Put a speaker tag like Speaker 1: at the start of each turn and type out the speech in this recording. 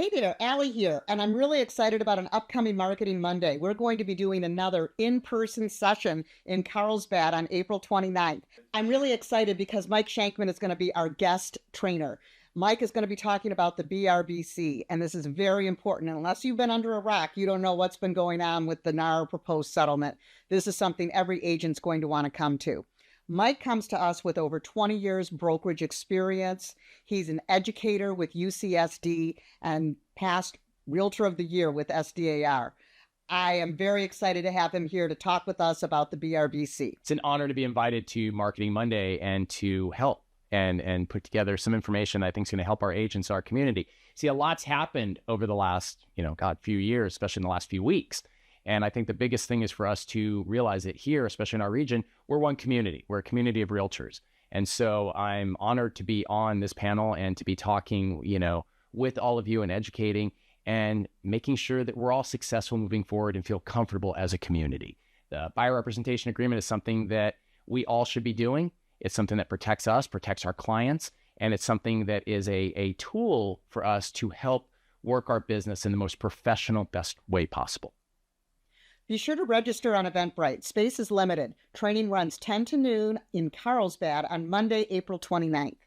Speaker 1: Hey there, Allie here, and I'm really excited about an upcoming Marketing Monday. We're going to be doing another in-person session in Carlsbad on April 29th. I'm really excited because Mike Shenkman is going to be our guest trainer. Mike is going to be talking about the BRBC, and this is very important. Unless you've been under a rock, you don't know what's been going on with the NAR proposed settlement. This is something every agent's going to want to come to. Mike comes to us with over 20 years brokerage experience. He's an educator with UCSD and past Realtor of the Year with SDAR. I am very excited to have him here to talk with us about the BRBC.
Speaker 2: It's an honor to be invited to Marketing Monday and to help and put together some information that I think is going to help our agents, our community. See, a lot's happened over the last, few years, especially in the last few weeks. And I think the biggest thing is for us to realize that here, especially in our region, we're one community. We're a community of realtors. And so I'm honored to be on this panel and to be talking, with all of you and educating and making sure that we're all successful moving forward and feel comfortable as a community. The buyer representation agreement is something that we all should be doing. It's something that protects us, protects our clients, and it's something that is a tool for us to help work our business in the most professional, best way possible.
Speaker 1: Be sure to register on Eventbrite. Space is limited. Training runs 10 to noon in Carlsbad on Monday, April 29th.